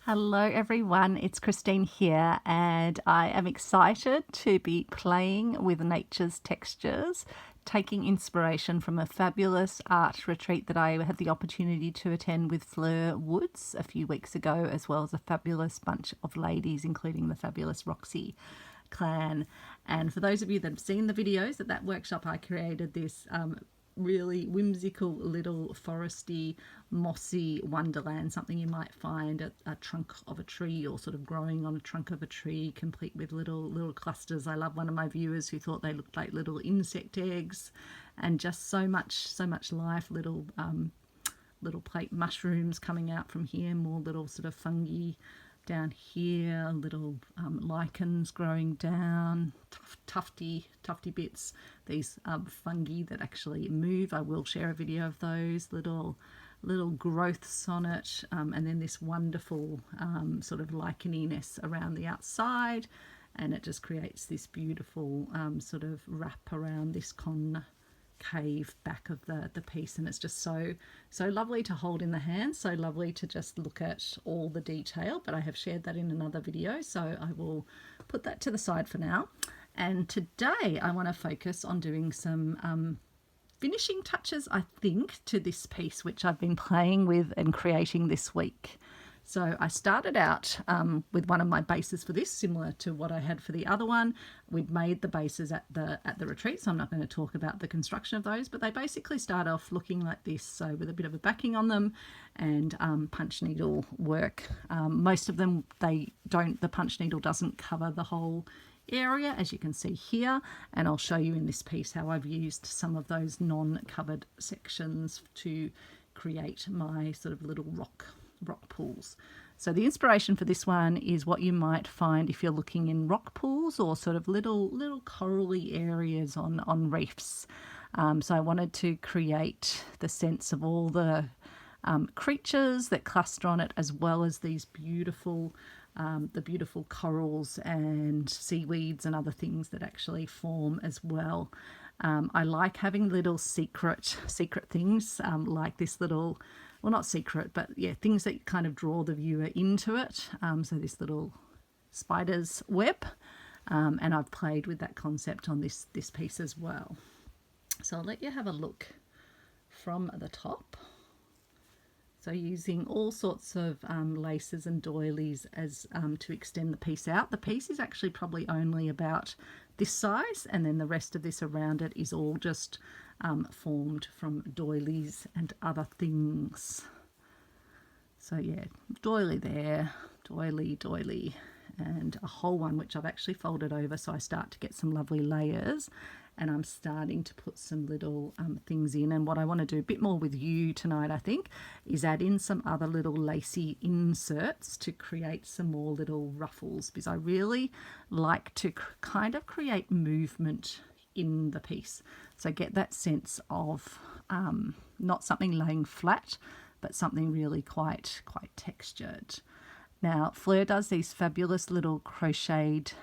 Hello everyone, it's Christine here and I am excited to be playing with nature's textures, taking inspiration from a fabulous art retreat that I had the opportunity to attend with Fleur Woods a few weeks ago, as well as a fabulous bunch of ladies, including the fabulous Roxy clan. And for those of you that have seen the videos at that workshop, I created this really whimsical little foresty mossy wonderland, something you might find at a trunk of a tree or sort of growing on a trunk of a tree, complete with little clusters. I love one of my viewers who thought they looked like little insect eggs, and just so much life, little plate mushrooms coming out from here, more little sort of fungi down here, little lichens growing down, tufty bits, these fungi that actually move. I will share a video of those little growths on it, and then this wonderful sort of licheniness around the outside, and it just creates this beautiful sort of wrap around this concave back of the piece, and it's just so lovely to hold in the hand, so lovely to just look at all the detail. But I have shared that in another video, so I will put that to the side for now. And today I want to focus on doing some finishing touches, I think, to this piece which I've been playing with and creating this week. So I started out with one of my bases for this, similar to what I had for the other one. We'd made the bases at the retreat, so I'm not going to talk about the construction of those, but they basically start off looking like this, so with a bit of a backing on them and punch needle work. Most of them, the punch needle doesn't cover the whole area, as you can see here, and I'll show you in this piece how I've used some of those non-covered sections to create my sort of little rock pools. So the inspiration for this one is what you might find if you're looking in rock pools or sort of little corally areas on reefs. So I wanted to create the sense of all the creatures that cluster on it, as well as these beautiful corals and seaweeds and other things that actually form as well. I like having little secret things, like this little, well, not secret, but yeah, things that kind of draw the viewer into it. So this little spider's web, and I've played with that concept on this piece as well. So I'll let you have a look from the top. So using all sorts of laces and doilies as to extend the piece out. The piece is actually probably only about this size, and then the rest of this around it is all just formed from doilies and other things. So yeah, doily there, doily, and a whole one which I've actually folded over, so I start to get some lovely layers. And I'm starting to put some little things in. And what I want to do a bit more with you tonight, I think, is add in some other little lacy inserts to create some more little ruffles, because I really like to kind of create movement in the piece. So get that sense of not something laying flat, but something really quite textured. Now, Fleur does these fabulous little crocheted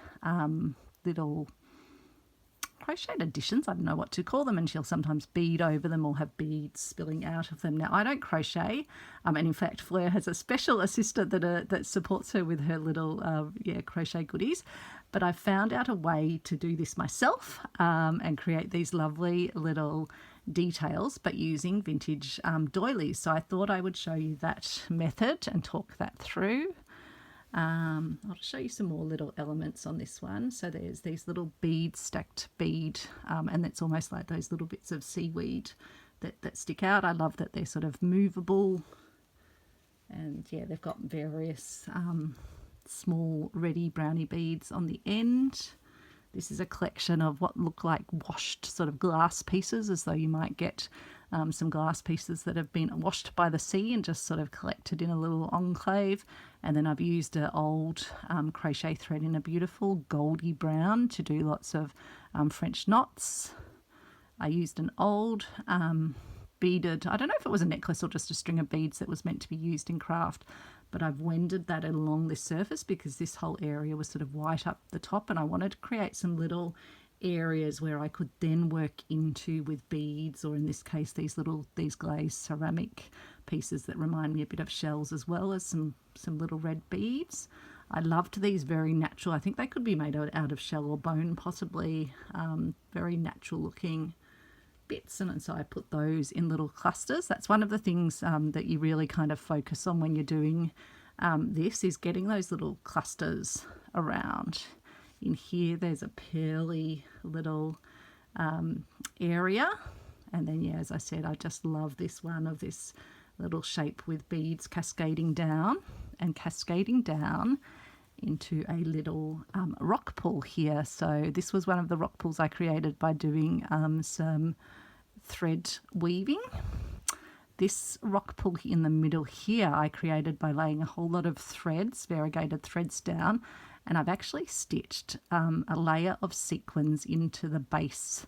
additions, I don't know what to call them, and she'll sometimes bead over them or have beads spilling out of them. Now, I don't crochet, and in fact Fleur has a special assistant that supports her with her little crochet goodies, but I found out a way to do this myself and create these lovely little details, but using vintage doilies. So I thought I would show you that method and talk that through. I'll show you some more little elements on this one. So there's these little stacked bead, and it's almost like those little bits of seaweed that stick out. I love that they're sort of movable, and yeah, they've got various small reddy browny beads on the end. This is a collection of what look like washed sort of glass pieces, as though you might get some glass pieces that have been washed by the sea and just sort of collected in a little enclave. And then I've used an old crochet thread in a beautiful goldy brown to do lots of French knots. I used an old beaded, I don't know if it was a necklace or just a string of beads that was meant to be used in craft, but I've wended that along this surface because this whole area was sort of white up the top, and I wanted to create some little areas where I could then work into with beads, or in this case these glazed ceramic pieces that remind me a bit of shells, as well as some little red beads. I loved these very natural. I think they could be made out of shell or bone possibly. Very natural looking bits, and so I put those in little clusters. That's one of the things that you really kind of focus on when you're doing this, is getting those little clusters around. In here there's a pearly little area, and then yeah, as I said, I just love this one of this little shape with beads cascading down into a little rock pool here. So this was one of the rock pools I created by doing some thread weaving. This rock pool in the middle here I created by laying a whole lot of threads, variegated threads down, and I've actually stitched a layer of sequins into the base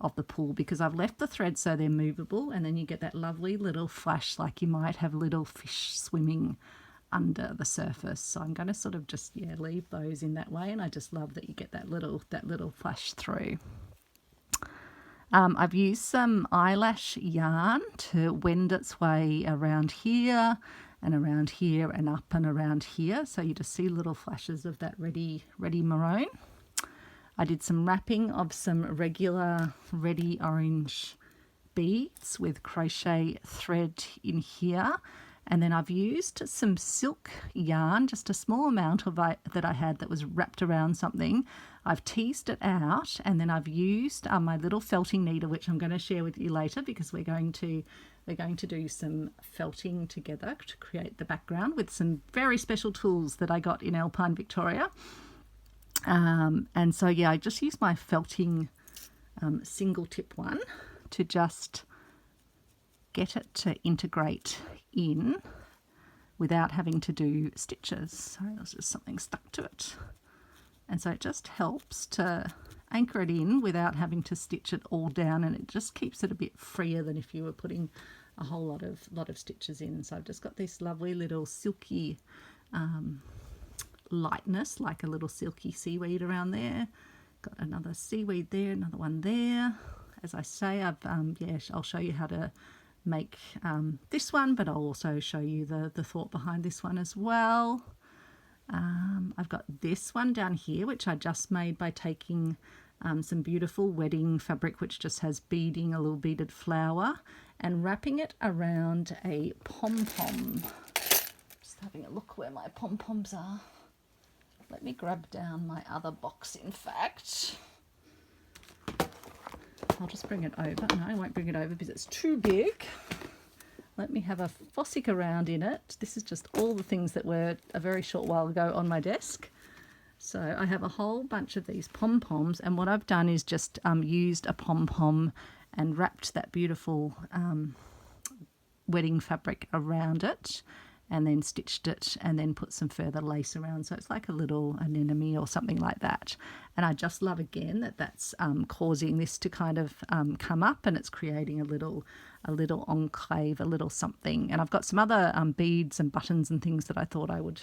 of the pool, because I've left the threads so they're movable, and then you get that lovely little flash like you might have little fish swimming under the surface. So I'm going to sort of just leave those in that way, and I just love that you get that little flash through. I've used some eyelash yarn to wend its way around here and around here and up and around here, so you just see little flashes of that ready maroon. I did some wrapping of some regular ready orange beads with crochet thread in here, and then I've used some silk yarn, just a small amount of it that I had that was wrapped around something. I've teased it out, and then I've used my little felting needle, which I'm going to share with you later, because we're going to do some felting together to create the background with some very special tools that I got in Alpine, Victoria. And so yeah, I just used my felting single tip one to just get it to integrate in without having to do stitches. Sorry, there's just something stuck to it. And so it just helps to anchor it in without having to stitch it all down, and it just keeps it a bit freer than if you were putting a whole lot of stitches in. So I've just got this lovely little silky lightness, like a little silky seaweed around there. Got another seaweed there, another one there. As I say, I'll show you how to make this one, but I'll also show you the thought behind this one as well. I've got this one down here, which I just made by taking some beautiful wedding fabric, which just has beading, a little beaded flower, and wrapping it around a pom-pom. Just having a look where my pom-poms are. Let me grab down my other box, in fact. I'll just bring it over. No, I won't bring it over because it's too big. Let me have a fossick around in it. This is just all the things that were a very short while ago on my desk. So I have a whole bunch of these pom-poms, and what I've done is just used a pom-pom and wrapped that beautiful wedding fabric around it, and then stitched it, and then put some further lace around, so it's like a little anemone or something like that. And I just love, again, that that's causing this to kind of come up, and it's creating a little enclave, a little something. And I've got some other beads and buttons and things that I thought I would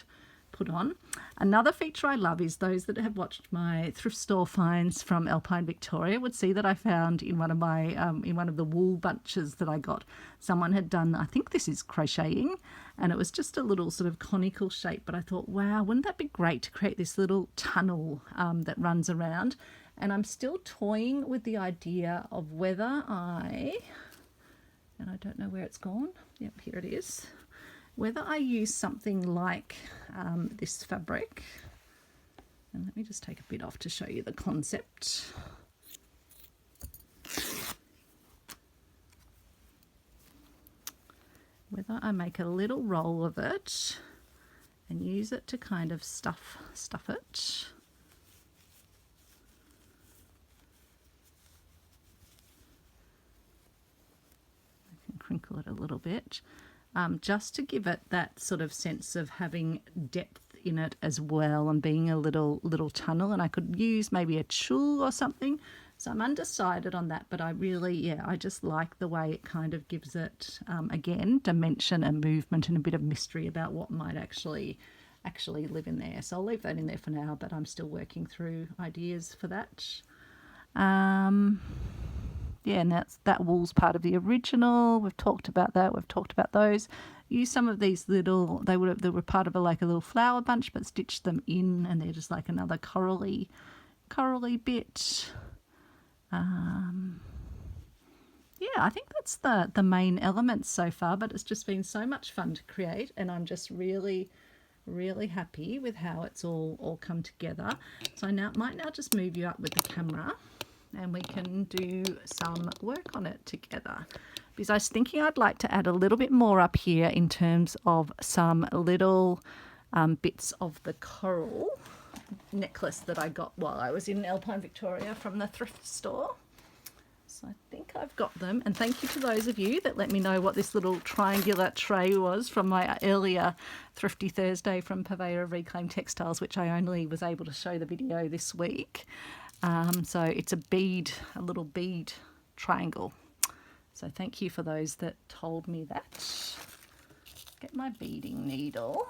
put on. Another feature I love is those that have watched my thrift store finds from Alpine, Victoria would see that I found in one of my in one of the wool bunches that I got, someone had done, I think this is crocheting, and it was just a little sort of conical shape, but I thought, wow, wouldn't that be great to create this little tunnel that runs around. And I'm still toying with the idea of whether and I don't know where it's gone, yep, here it is, whether I use something like this fabric, and let me just take a bit off to show you the concept. Whether I make a little roll of it and use it to kind of stuff it. I can crinkle it a little bit. Just to give it that sort of sense of having depth in it as well, and being a little tunnel. And I could use maybe a tulle or something. So I'm undecided on that, but I really, I just like the way it kind of gives it, again, dimension and movement and a bit of mystery about what might actually live in there. So I'll leave that in there for now, but I'm still working through ideas for that. yeah, and that wool's part of the original. We've talked about that. We've talked about those. Use some of these little, they were part of like a little flower bunch, but stitched them in, and they're just like another corally bit. Yeah, I think that's the main elements so far, but it's just been so much fun to create, and I'm just really happy with how it's all come together. So I might just move you up with the camera and we can do some work on it together, because I was thinking I'd like to add a little bit more up here in terms of some little bits of the coral necklace that I got while I was in Alpine, Victoria from the thrift store. So I think I've got them, and thank you to those of you that let me know what this little triangular tray was from my earlier Thrifty Thursday from Purveyor of Reclaimed Textiles, which I only was able to show the video this week. So it's a little bead triangle. So thank you for those that told me that. Get my beading needle,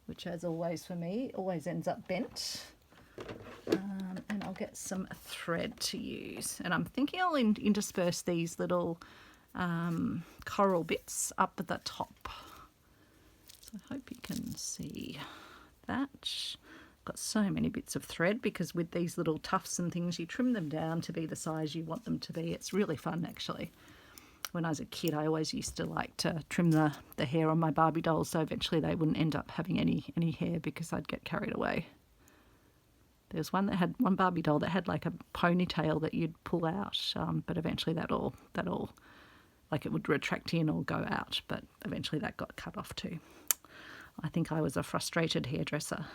which as always for me, always ends up bent. And I'll get some thread to use, and I'm thinking I'll intersperse these little coral bits up at the top. So I hope you can see that. I've got so many bits of thread, because with these little tufts and things, you trim them down to be the size you want them to be. It's really fun, actually. When I was a kid, I always used to like to trim the hair on my Barbie dolls, so eventually they wouldn't end up having any hair because I'd get carried away. There was one Barbie doll that had like a ponytail that you'd pull out, but eventually that all like it would retract in or go out, but eventually that got cut off too. I think I was a frustrated hairdresser,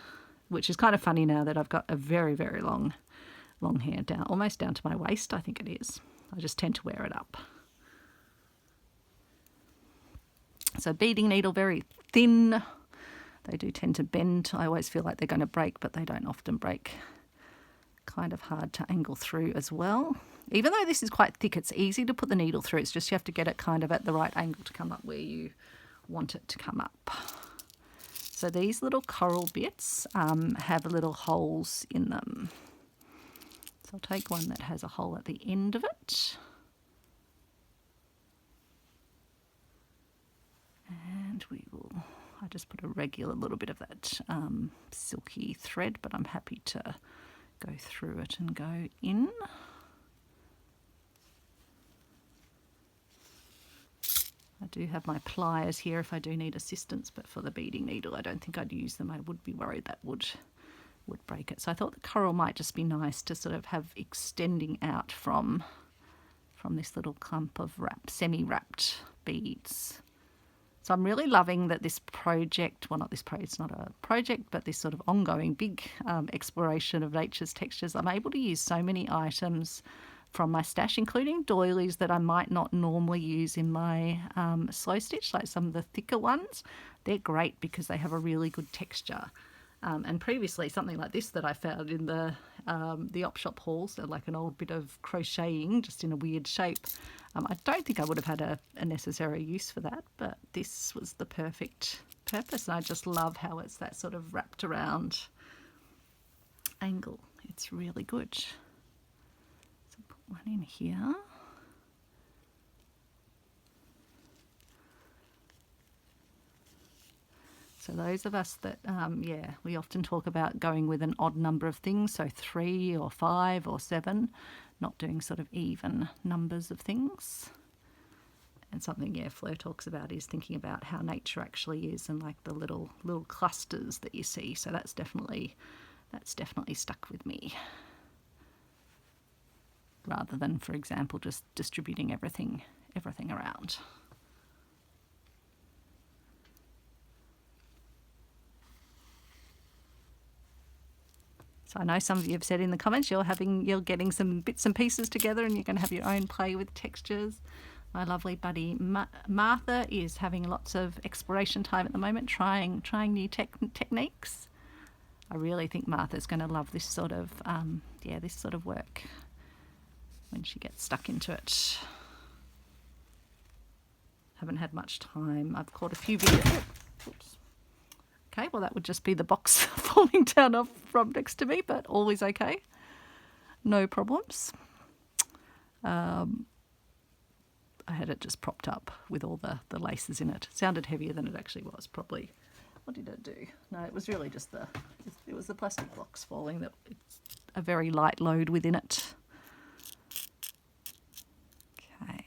which is kind of funny now that I've got a very long hair down, almost down to my waist, I think it is. I just tend to wear it up. So beading needle, very thin. They do tend to bend. I always feel like they're going to break, but they don't often break. Kind of hard to angle through as well. Even though this is quite thick, it's easy to put the needle through. It's just you have to get it kind of at the right angle to come up where you want it to come up. So these little coral bits have little holes in them. So I'll take one that has a hole at the end of it. And I just put a regular little bit of that silky thread, but I'm happy to go through it and go in. I do have my pliers here if I do need assistance, but for the beading needle I don't think I'd use them. I would be worried that would break it. So I thought the coral might just be nice to sort of have extending out from this little clump of semi-wrapped beads. So I'm really loving that this project, well, it's not a project, but this sort of ongoing big exploration of nature's textures. I'm able to use so many items from my stash, including doilies that I might not normally use in my slow stitch, like some of the thicker ones. They're great because they have a really good texture. And previously, something like this that I found in the op shop hauls, like an old bit of crocheting, just in a weird shape. I don't think I would have had a necessary use for that, but this was the perfect purpose. And I just love how it's that sort of wrapped around angle. It's really good. So put one in here. So those of us that, we often talk about going with an odd number of things, so 3 or 5 or 7, not doing sort of even numbers of things. And something, Fleur talks about is thinking about how nature actually is and like the little clusters that you see. So that's definitely stuck with me. Rather than, for example, just distributing everything around. So I know some of you have said in the comments you're getting some bits and pieces together and you're going to have your own play with textures. My lovely buddy Martha is having lots of exploration time at the moment, trying new techniques. I really think Martha's going to love this sort of work when she gets stuck into it. Haven't had much time. I've caught a few videos. Oops. Okay, well that would just be the box falling down off from next to me, but always okay. No problems. I had it just propped up with all the laces in it. It sounded heavier than it actually was, probably. What did it do? No, it was really just it was the plastic blocks falling. That it's a very light load within it. Okay.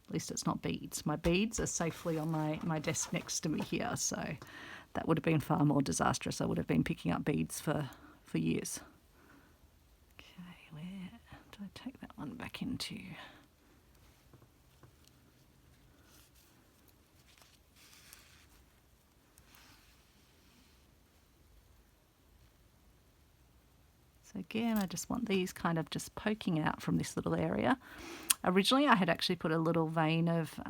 At least it's not beads. My beads are safely on my desk next to me here, so that would have been far more disastrous. I would have been picking up beads for years. Okay, where do I take that one back into? So again, I just want these kind of just poking out from this little area. Originally, I had actually put a little vein of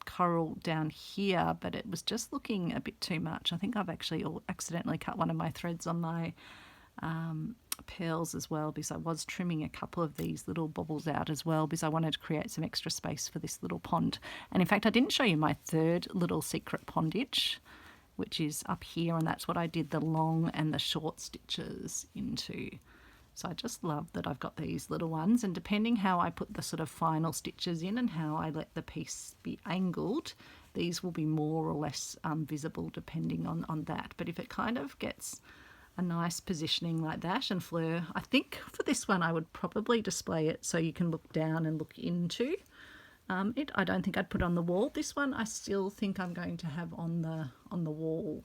coral down here, but it was just looking a bit too much. I think I've actually accidentally cut one of my threads on my pearls as well, because I was trimming a couple of these little bobbles out as well, because I wanted to create some extra space for this little pond. And in fact, I didn't show you my third little secret pondage, which is up here, and that's what I did the long and the short stitches into. So I just love that I've got these little ones, and depending how I put the sort of final stitches in and how I let the piece be angled, these will be more or less visible depending on that. But if it kind of gets a nice positioning like that, and Fleur, I think for this one I would probably display it so you can look down and look into it. I don't think I'd put on the wall. This one I still think I'm going to have on the wall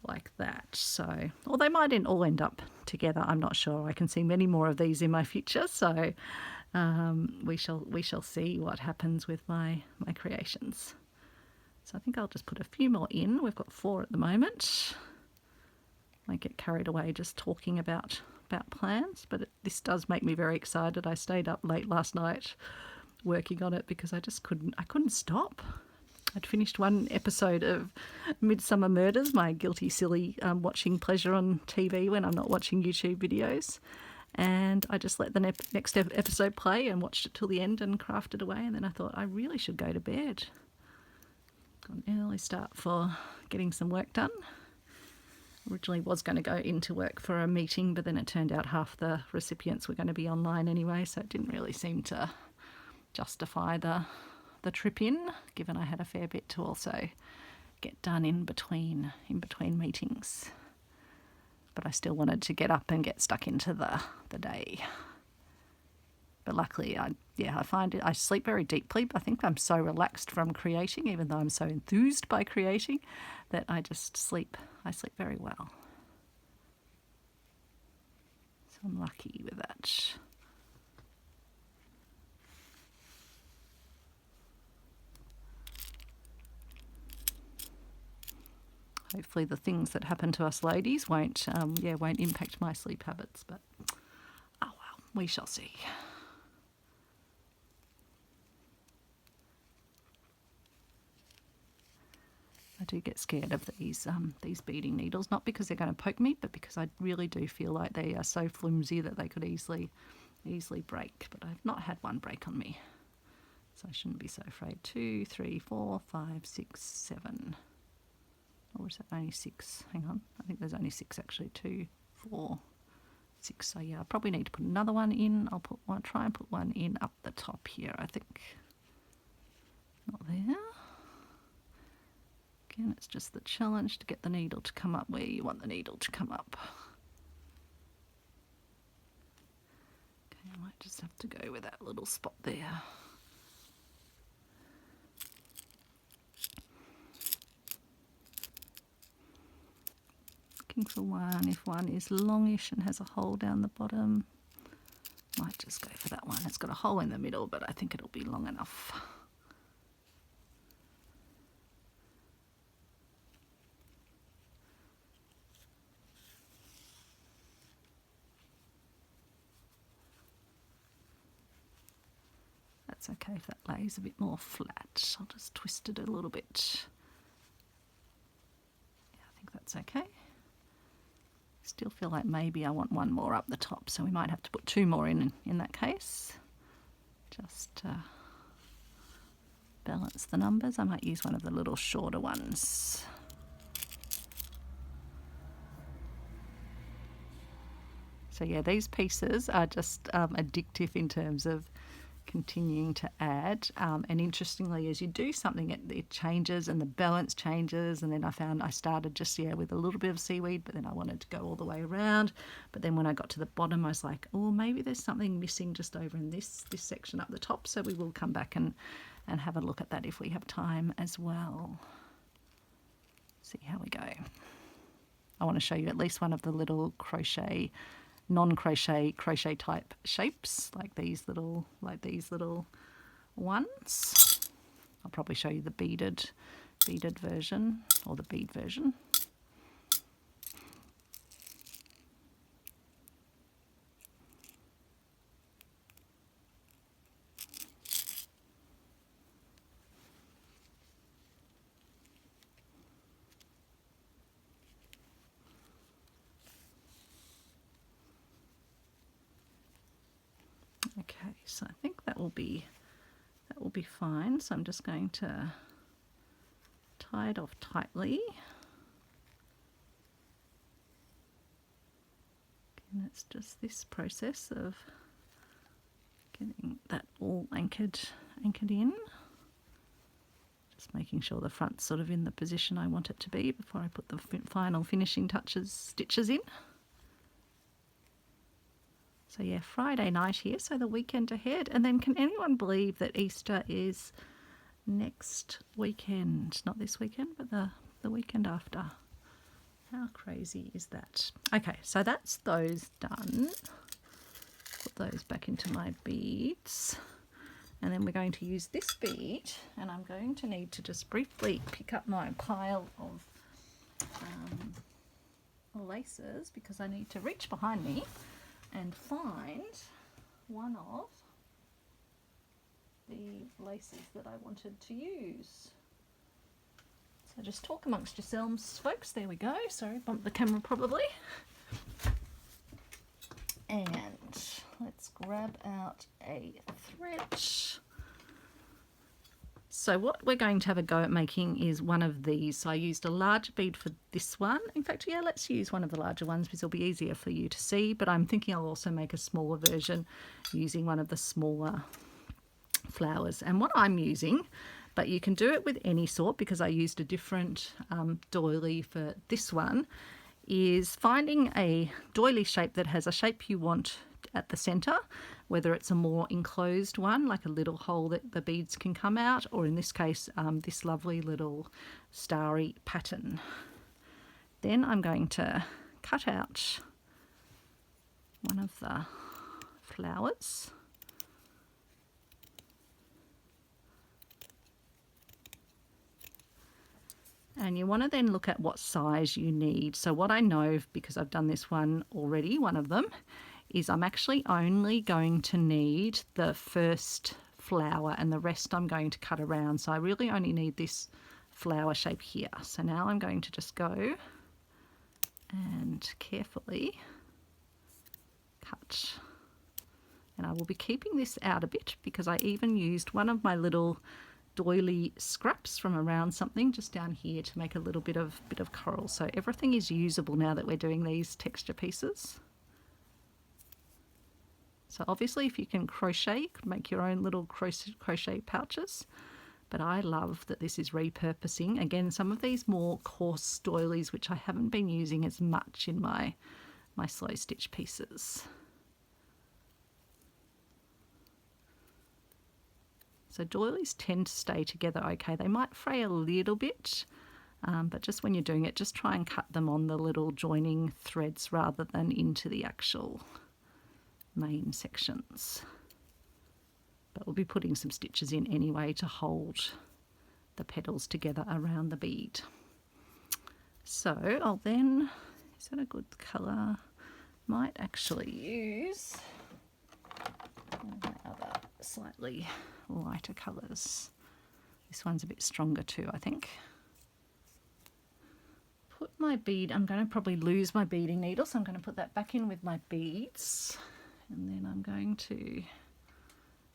like that. So, or they might all end up together. I'm not sure. I can see many more of these in my future. So we shall see what happens with my creations. So I think I'll just put a few more in. We've got 4 at the moment. I get carried away just talking about plans, but this does make me very excited. I stayed up late last night working on it because I couldn't stop. I'd finished one episode of Midsummer Murders, my guilty, silly watching pleasure on TV when I'm not watching YouTube videos. And I just let the next episode play and watched it till the end and crafted away. And then I thought I really should go to bed. Got an early start for getting some work done. Originally was going to go into work for a meeting, but then it turned out half the recipients were going to be online anyway, so it didn't really seem to justify the trip in, given I had a fair bit to also get done in between meetings. But I still wanted to get up and get stuck into the day. But luckily, I find I sleep very deeply. I think I'm so relaxed from creating, even though I'm so enthused by creating, that I just sleep. I sleep very well. So I'm lucky with that. Hopefully the things that happen to us ladies won't impact my sleep habits, but oh well, we shall see. I do get scared of these beading needles, not because they're going to poke me, but because I really do feel like they are so flimsy that they could easily break. But I've not had one break on me, so I shouldn't be so afraid. 2, 3, 4, 5, 6, 7. Or is that only 6? Hang on. I think there's only 6 actually. 2, 4, 6. So yeah, I probably need to put another one in. I'll try and put one in up the top here, I think. Not there. Again, it's just the challenge to get the needle to come up where you want the needle to come up. Okay, I might just have to go with that little spot there. Looking for one, if one is longish and has a hole down the bottom, might just go for that one. It's got a hole in the middle, but I think it'll be long enough. That's okay if that lays a bit more flat. I'll just twist it a little bit. Yeah, I think that's okay. Still feel like maybe I want one more up the top, so we might have to put 2 more in that case. Just balance the numbers. I might use one of the little shorter ones. So yeah, these pieces are just addictive in terms of continuing to add, and interestingly, as you do something, it changes and the balance changes. And then I found I started just with a little bit of seaweed, but then I wanted to go all the way around. But then when I got to the bottom, I was like, oh, maybe there's something missing just over in this section up the top. So we will come back and have a look at that if we have time as well. See how we go. I want to show you at least one of the little crochet, non-crochet, crochet type shapes, like these little ones. I'll probably show you the beaded version, or the bead version. Okay, so I think that will be fine. So I'm just going to tie it off tightly. And it's just this process of getting that all anchored in. Just making sure the front's sort of in the position I want it to be before I put the final finishing stitches in. So yeah, Friday night here, so the weekend ahead. And then can anyone believe that Easter is next weekend? Not this weekend, but the weekend after. How crazy is that? Okay, so that's those done. Put those back into my beads. And then we're going to use this bead, and I'm going to need to just briefly pick up my pile of laces, because I need to reach behind me and find one of the laces that I wanted to use. So just talk amongst yourselves, folks. There we go. Sorry, bumped the camera probably. And let's grab out a thread. So what we're going to have a go at making is one of these. So I used a larger bead for this one. In fact, yeah, let's use one of the larger ones because it'll be easier for you to see. But I'm thinking I'll also make a smaller version using one of the smaller flowers. And what I'm using, but you can do it with any sort because I used a different doily for this one, is finding a doily shape that has a shape you want at the center, whether it's a more enclosed one, like a little hole that the beads can come out, or in this case, this lovely little starry pattern. Then I'm going to cut out one of the flowers. And you want to then look at what size you need. So what I know, because I've done this one already, one of them, is I'm actually only going to need the first flower and the rest I'm going to cut around. So I really only need this flower shape here. So now I'm going to just go and carefully cut. And I will be keeping this out a bit because I even used one of my little doily scraps from around something just down here to make a little bit of coral. So everything is usable now that we're doing these texture pieces. So obviously if you can crochet, you can make your own little crochet pouches. But I love that this is repurposing, again, some of these more coarse doilies, which I haven't been using as much in my slow stitch pieces. So doilies tend to stay together okay. They might fray a little bit, but just when you're doing it, just try and cut them on the little joining threads rather than into the actual main sections. But we'll be putting some stitches in anyway to hold the petals together around the bead. So I'll then, is that a good colour? Might actually use other slightly lighter colours. This one's a bit stronger too, I think. Put my bead, I'm going to probably lose my beading needle, so I'm going to put that back in with my beads. And then I'm going to,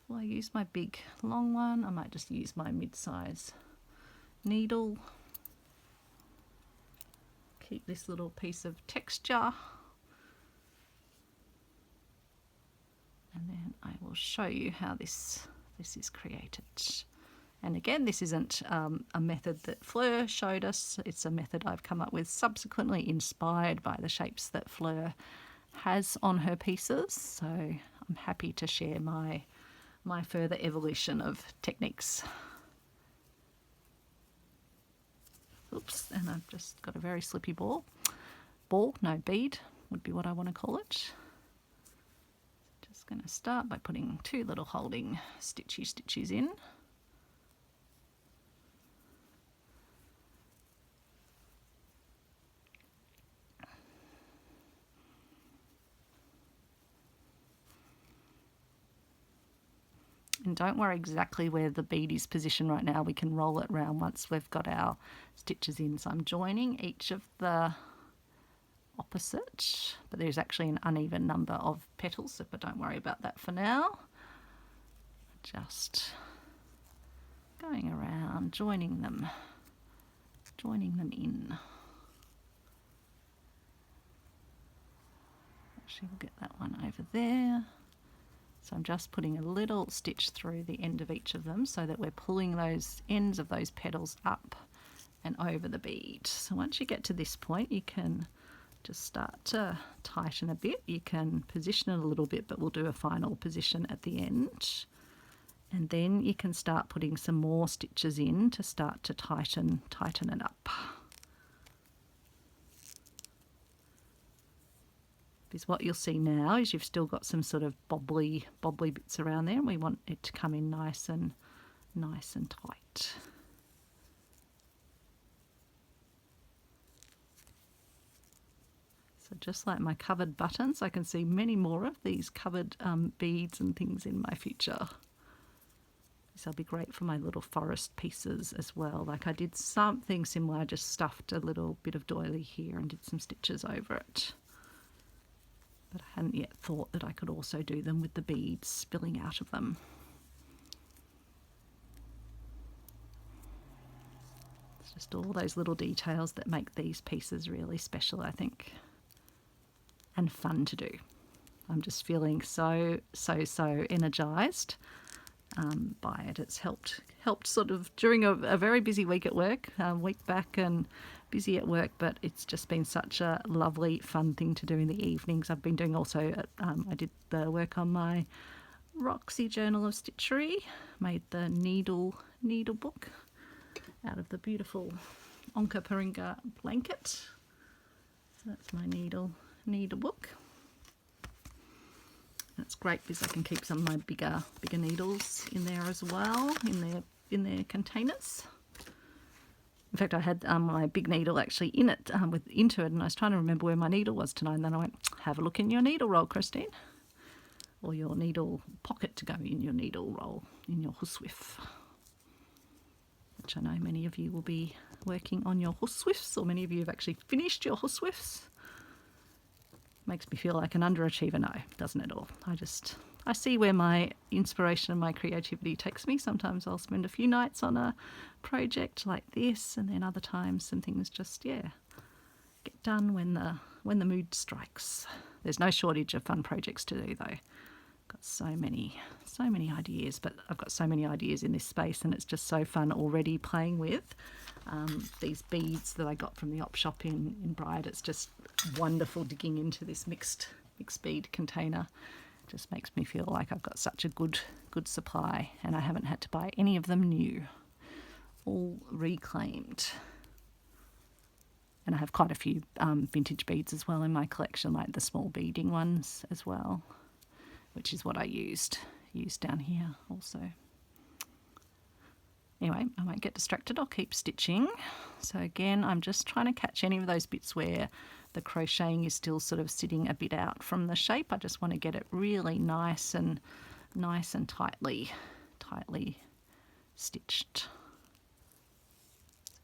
will I use my big long one? I might just use my mid-size needle. Keep this little piece of texture. And then I will show you how this is created. And again, this isn't a method that Fleur showed us. It's a method I've come up with subsequently, inspired by the shapes that Fleur has on her pieces. So I'm happy to share my further evolution of techniques. Oops, and I've just got a very slippy bead would be what I want to call it. Just going to start by putting 2 little holding stitches in. And don't worry exactly where the bead is positioned right now. We can roll it around once we've got our stitches in. So I'm joining each of the opposite, but there's actually an uneven number of petals, but don't worry about that for now. Just going around, joining them in. Actually, we'll get that one over there. So I'm just putting a little stitch through the end of each of them so that we're pulling those ends of those petals up and over the bead. So once you get to this point, you can just start to tighten a bit. You can position it a little bit, but we'll do a final position at the end. And then you can start putting some more stitches in to start to tighten it up. Because what you'll see now is you've still got some sort of bobbly bits around there, and we want it to come in nice and tight. So just like my covered buttons, I can see many more of these covered beads and things in my future. This will be great for my little forest pieces as well. Like I did something similar, I just stuffed a little bit of doily here and did some stitches over it. But I hadn't yet thought that I could also do them with the beads spilling out of them. It's just all those little details that make these pieces really special, I think, and fun to do. I'm just feeling so energized by it. It's helped sort of during a very busy week at work, week back and busy at work, but it's just been such a lovely, fun thing to do in the evenings. I've been doing also, I did the work on my Roxy Journal of Stitchery, made the needle book out of the beautiful Onka Paringa blanket. So that's my needle book. And it's great because I can keep some of my bigger needles in there as well, in their containers. In fact, I had my big needle actually in it, into it, and I was trying to remember where my needle was tonight, and then I went, have a look in your needle roll, Christine. Or your needle pocket to go in your needle roll, in your horsewif. Which I know many of you will be working on your horsewifs, or many of you have actually finished your horsewifs. Makes me feel like an underachiever. No, doesn't at all. I see where my inspiration and my creativity takes me. Sometimes I'll spend a few nights on a project like this, and then other times some things just, get done when the mood strikes. There's no shortage of fun projects to do though. Got so many ideas, but I've got so many ideas in this space, and it's just so fun already playing with these beads that I got from the op shop in Bryde. It's just wonderful digging into this mixed bead container. It just makes me feel like I've got such a good supply, and I haven't had to buy any of them new, all reclaimed. And I have quite a few vintage beads as well in my collection, like the small beading ones as well, which is what I used down here also. Anyway, I won't get distracted, I'll keep stitching. So again, I'm just trying to catch any of those bits where the crocheting is still sort of sitting a bit out from the shape. I just want to get it really nice and tightly stitched.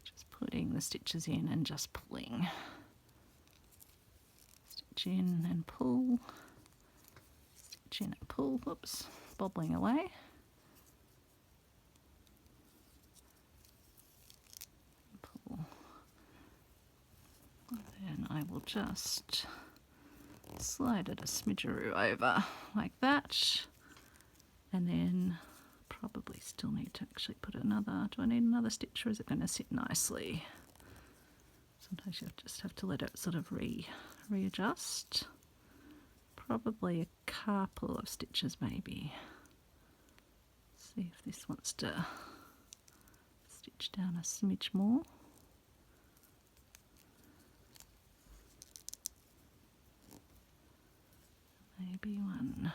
Just putting the stitches in and just pulling. Stitch in and pull. Stitch in and pull. Whoops, bobbling away. Pull. And then I will just slide it a smidgeroo over like that, and then probably still need to actually put another, do I need another stitch, or is it going to sit nicely? Sometimes you just have to let it sort of readjust. Probably a couple of stitches maybe. See if this wants to stitch down a smidge more. Maybe one.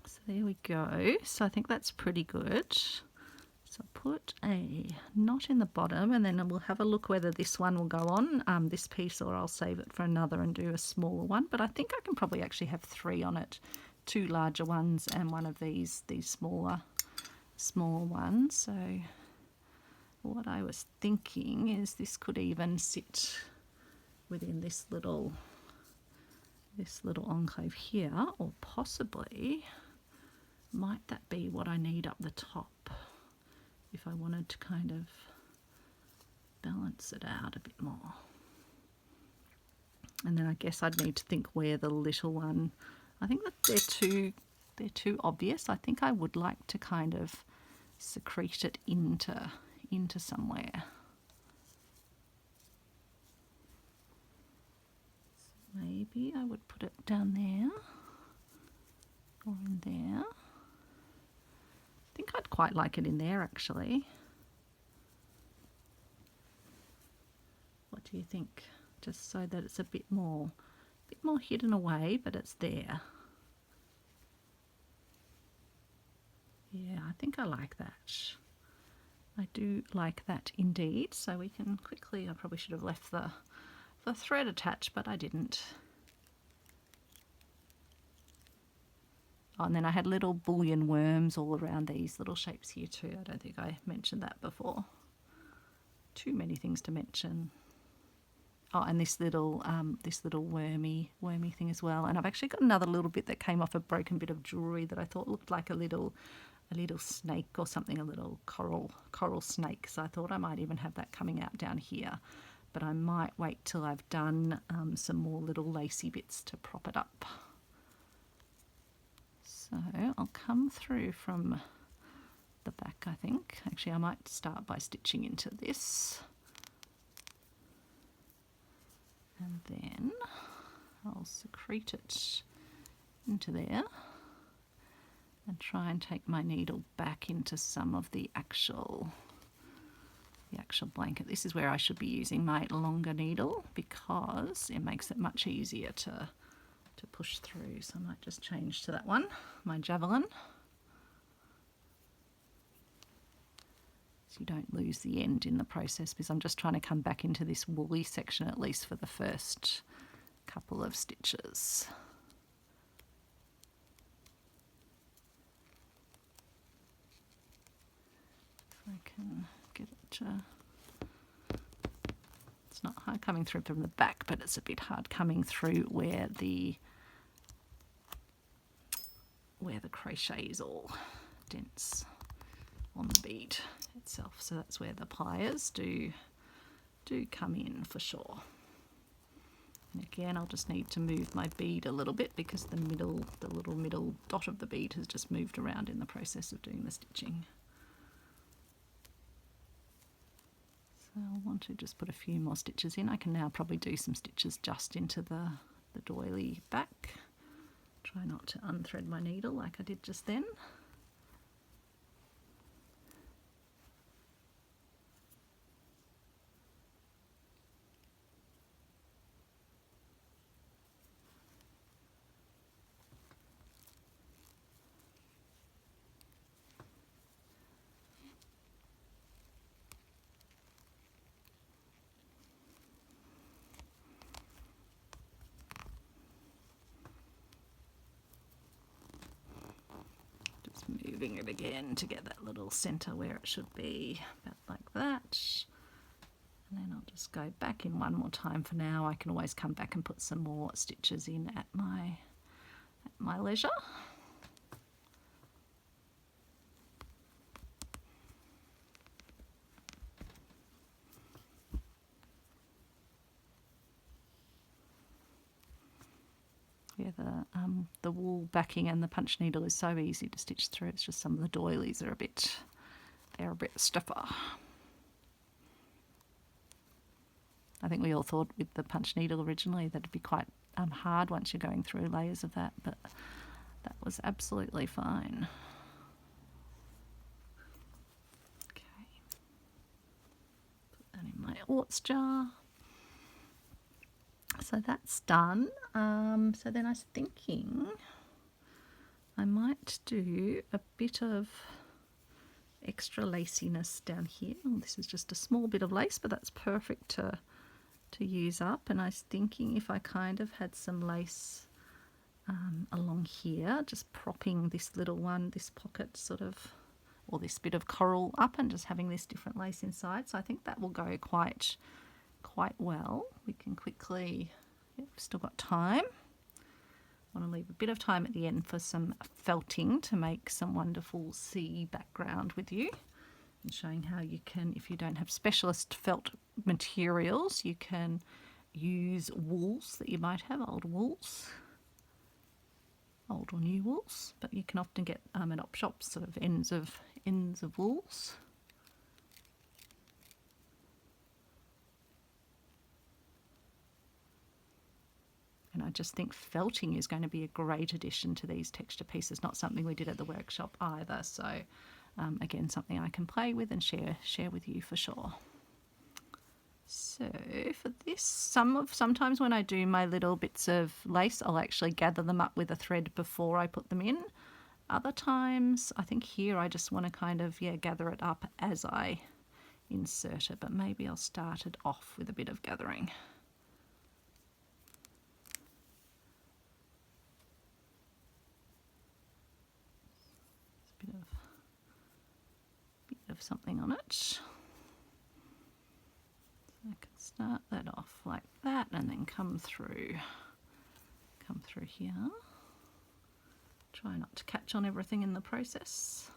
So there we go. So I think that's pretty good. So I'll put a knot in the bottom, and then we'll have a look whether this one will go on this piece, or I'll save it for another and do a smaller one. But I think I can probably actually have 3 on it, 2 larger ones and one of these smaller ones. So what I was thinking is this could even sit within this little enclave here, or possibly might that be what I need up the top if I wanted to kind of balance it out a bit more. And then I guess I'd need to think where the little one, I think that they're too obvious. I think I would like to kind of secrete it into somewhere. So maybe I would put it down there or in there. I think I'd quite like it in there actually. What do you think? Just so that it's a bit more hidden away, but it's there. Yeah, I think I like that. I do like that indeed. So we can quickly, I probably should have left the thread attached, but I didn't. Oh, and then I had little bullion worms all around these little shapes here too. I don't think I mentioned that before. Too many things to mention. Oh, and this little wormy thing as well. And I've actually got another little bit that came off a broken bit of jewellery that I thought looked like a little snake or something, a little coral snake. So I thought I might even have that coming out down here. But I might wait till I've done some more little lacy bits to prop it up. So I'll come through from the back, I think. Actually, I might start by stitching into this. And then I'll secrete it into there and try and take my needle back into some of the actual blanket. This is where I should be using my longer needle because it makes it much easier to push through. So I might just change to that one, my javelin. So you don't lose the end in the process, because I'm just trying to come back into this woolly section at least for the first couple of stitches. If I can get it to, it's not hard coming through from the back, but it's a bit hard coming through where the crochet is all dense on the bead itself. So that's where the pliers do come in for sure. And again, I'll just need to move my bead a little bit because the little middle dot of the bead has just moved around in the process of doing the stitching. So I'll want to just put a few more stitches in. I can now probably do some stitches just into the doily back. Try not to unthread my needle like I did just then. Moving it again to get that little centre where it should be, about like that. And then I'll just go back in one more time for now. I can always come back and put some more stitches in at my leisure. where the wool backing and the punch needle is so easy to stitch through. It's just some of the doilies are a bit stiffer. I think we all thought with the punch needle originally that it'd be quite hard once you're going through layers of that, but that was absolutely fine. Okay, put that in my orts jar. So that's done. So then I was thinking I might do a bit of extra laciness down here. Oh, this is just a small bit of lace, but that's perfect to use up. And I was thinking if I kind of had some lace along here, just propping this little one, this pocket sort of, or this bit of coral up, and just having this different lace inside. So I think that will go quite well. We can quickly, we've still got time. I want to leave a bit of time at the end for some felting to make some wonderful sea background with you, and showing how you can, if you don't have specialist felt materials, you can use wools that you might have, old wools, old or new wools, but you can often get at op shops sort of ends of wools. And I just think felting is going to be a great addition to these texture pieces. Not something we did at the workshop either. So again, something I can play with and share with you for sure. So for this, sometimes when I do my little bits of lace, I'll actually gather them up with a thread before I put them in. Other times, I think here I just want to kind of, gather it up as I insert it. But maybe I'll start it off with a bit of gathering. Bit of something on it. So I can start that off like that and then come through here. Try not to catch on everything in the process.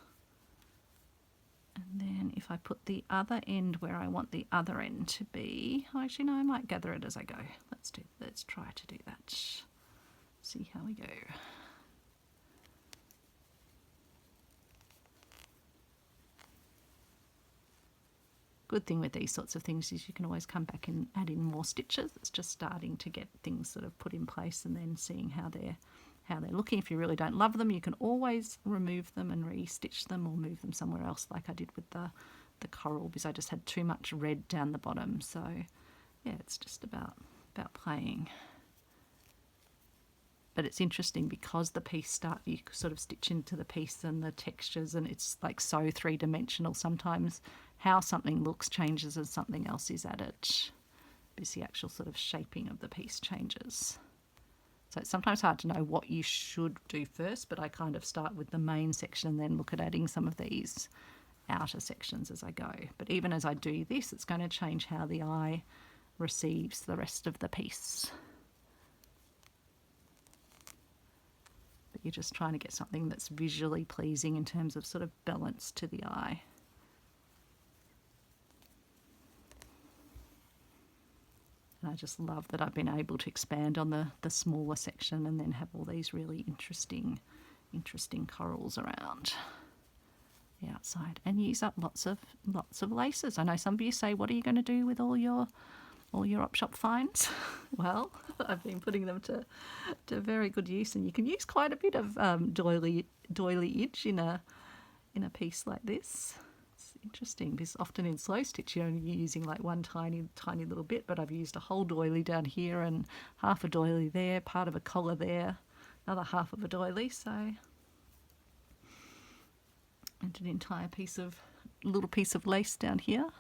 And then if I put the other end where I want the other end to be, actually no, I might gather it as I go. Let's try to do that. See how we go. Good thing with these sorts of things is you can always come back and add in more stitches. It's just starting to get things sort of put in place and then seeing how they're looking. If you really don't love them, you can always remove them and re-stitch them or move them somewhere else, like I did with the coral, because I just had too much red down the bottom. So yeah, it's just about playing. But it's interesting because the piece you sort of stitch into the piece and the textures, and it's like so three-dimensional. Sometimes how something looks changes as something else is added, because the actual sort of shaping of the piece changes. So it's sometimes hard to know what you should do first, but I kind of start with the main section and then look at adding some of these outer sections as I go. But even as I do this, it's going to change how the eye receives the rest of the piece. But you're just trying to get something that's visually pleasing in terms of sort of balance to the eye. And I just love that I've been able to expand on the smaller section and then have all these really interesting corals around the outside, and use up lots of laces. I know some of you say, what are you going to do with all your op shop finds? Well, I've been putting them to very good use, and you can use quite a bit of doily-age in a piece like this. Interesting, because often in slow stitch you're only using like one tiny little bit, but I've used a whole doily down here and half a doily there, part of a collar there, another half of a doily, so, and an entire little piece of lace down here.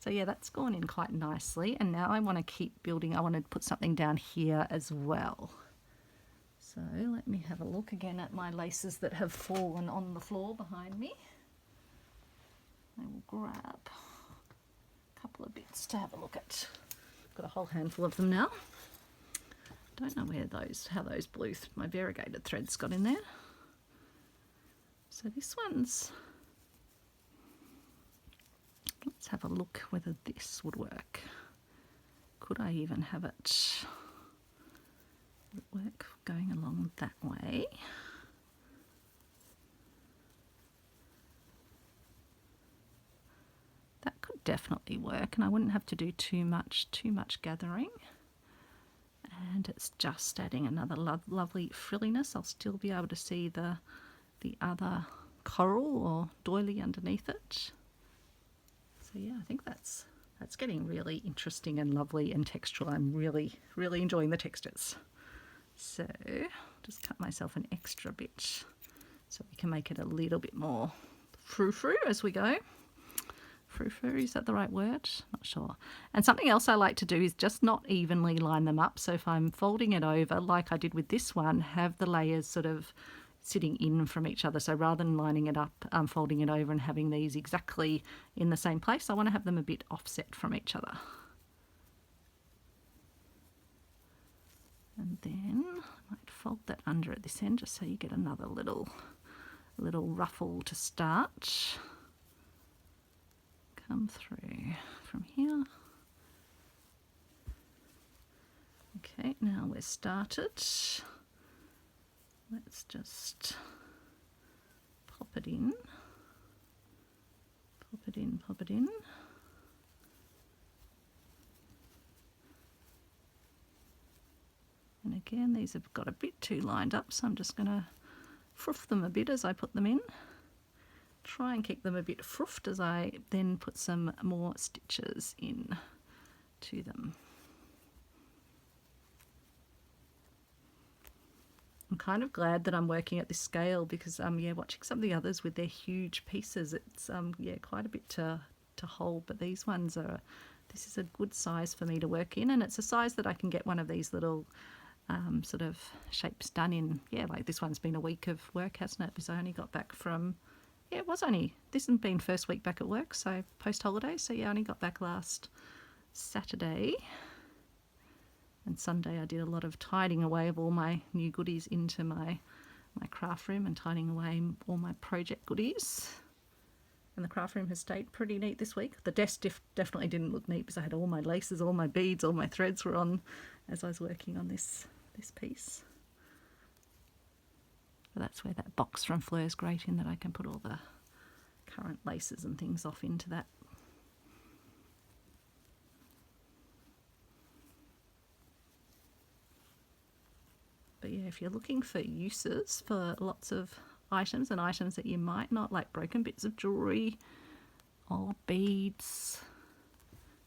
So yeah, that's gone in quite nicely, and now I want to keep building. I want to put something down here as well. So let me have a look again at my laces that have fallen on the floor behind me. I will grab a couple of bits to have a look at. I've got a whole handful of them now. Don't know how those my variegated threads got in there. So this one's, let's have a look whether this would work. Could I even have it? Would it work going along that way. That could definitely work, and I wouldn't have to do too much gathering. And it's just adding another lovely frilliness. I'll still be able to see the other coral or doily underneath it. So yeah, I think that's getting really interesting and lovely and textural. I'm really enjoying the textures. So just cut myself an extra bit so we can make it a little bit more frou-frou as we go. Frou-frou, is that the right word? Not sure. And something else I like to do is just not evenly line them up. So if I'm folding it over, like I did with this one, have the layers sort of sitting in from each other. So rather than lining it up, folding it over and having these exactly in the same place, I want to have them a bit offset from each other. And then I might fold that under at this end just so you get another little ruffle to start. Come through from here. Okay, now we're started. Let's just pop it in, pop it in, pop it in. And again, these have got a bit too lined up, so I'm just going to froof them a bit as I put them in. Try and keep them a bit froofed as I then put some more stitches in to them. I'm kind of glad that I'm working at this scale because watching some of the others with their huge pieces, it's quite a bit to hold, but these ones this is a good size for me to work in, and it's a size that I can get one of these little sort of shapes done in. Yeah, like this one's been a week of work, hasn't it? Because I only got back from, this has been first week back at work, so post-holiday, so yeah, I only got back last Saturday. And Sunday I did a lot of tidying away of all my new goodies into my craft room and tidying away all my project goodies. And the craft room has stayed pretty neat this week. The desk definitely didn't look neat because I had all my laces, all my beads, all my threads were on as I was working on this piece. But that's where that box from Fleur's great in, that I can put all the current laces and things off into that. But yeah, if you're looking for uses for lots of items and items that you might not, like broken bits of jewellery or beads,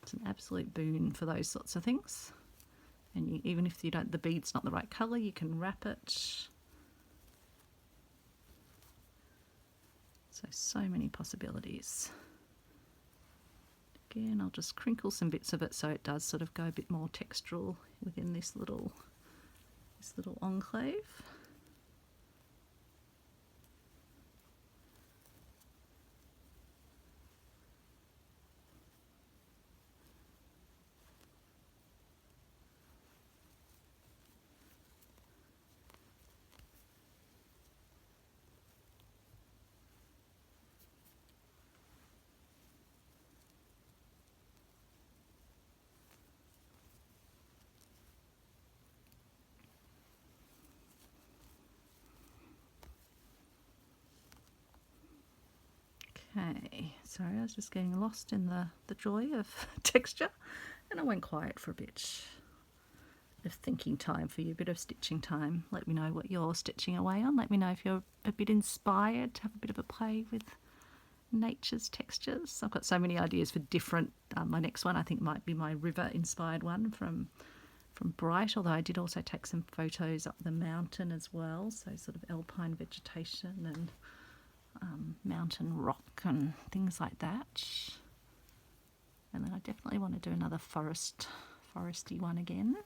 it's an absolute boon for those sorts of things. And even if the bead's not the right colour, you can wrap it. So many possibilities. Again, I'll just crinkle some bits of it so it does sort of go a bit more textural within this little enclave. Okay, sorry, I was just getting lost in the joy of texture, and I went quiet for a bit of thinking time for you, a bit of stitching time. Let me know what you're stitching away on. Let me know if you're a bit inspired to have a bit of a play with nature's textures. I've got so many ideas for different, my next one I think might be my river inspired one from Bright, although I did also take some photos up the mountain as well, so sort of alpine vegetation and mountain rock and things like that. And then I definitely want to do another foresty one again.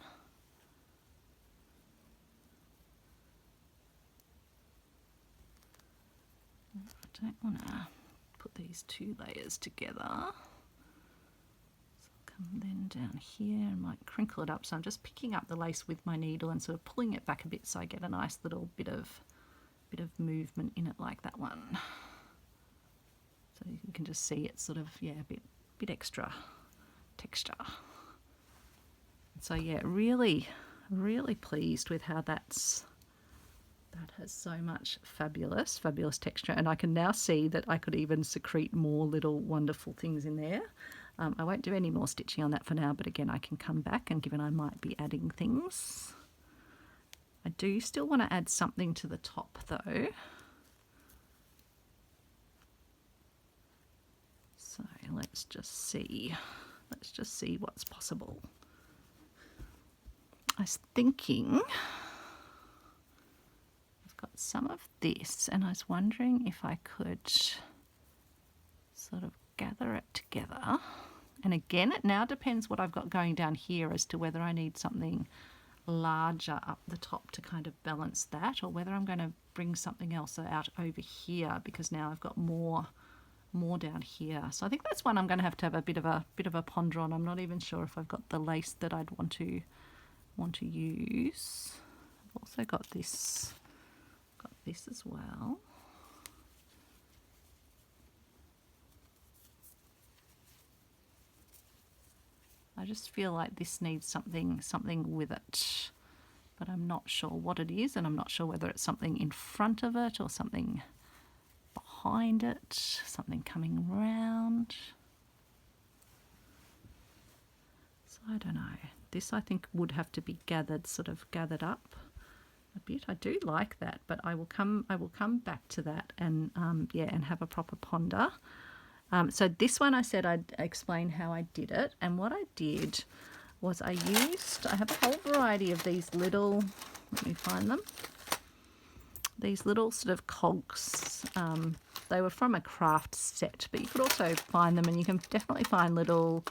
I don't want to put these two layers together. So I'll come then down here and might crinkle it up. So I'm just picking up the lace with my needle and sort of pulling it back a bit so I get a nice little bit of movement in it like that one. So you can just see it's sort of, yeah, a bit extra texture. So yeah, really really pleased with how that has so much fabulous texture, and I can now see that I could even secrete more little wonderful things in there. I won't do any more stitching on that for now, but again I can come back, and given I might be adding things, I do still want to add something to the top though. So let's just see what's possible. I was thinking I've got some of this, and I was wondering if I could sort of gather it together. And again, it now depends what I've got going down here as to whether I need something larger up the top to kind of balance that, or whether I'm going to bring something else out over here, because now I've got more down here. So I think that's one I'm going to have a bit of a ponder on. I'm not even sure if I've got the lace that I'd want to use. I've also got this as well. I just feel like this needs something with it, but I'm not sure what it is, and I'm not sure whether it's something in front of it or something behind it, something coming round. So I don't know. This I think would have to be gathered up a bit. I do like that, but I will come back to that and and have a proper ponder. So this one I said I'd explain how I did it, and what I did was I have a whole variety of these little, let me find them, these little sort of cogs. They were from a craft set, but you could also find them, and you can definitely find little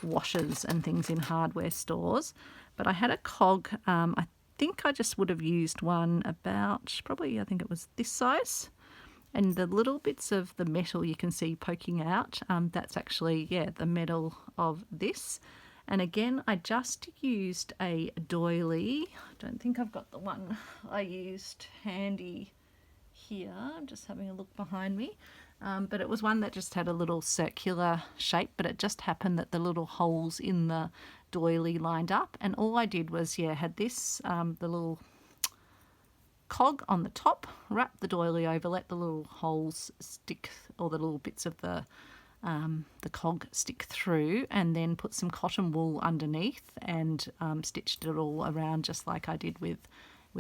washers and things in hardware stores. But I had a cog, I think I just would have used one about probably, I think it was this size. And the little bits of the metal you can see poking out, that's actually, the metal of this. And again, I just used a doily. I don't think I've got the one I used handy here. I'm just having a look behind me. But it was one that just had a little circular shape, but it just happened that the little holes in the doily lined up. And all I did was, had this, the little cog on the top, wrap the doily over, let the little holes stick, or the little bits of the cog stick through, and then put some cotton wool underneath and stitched it all around just like I did with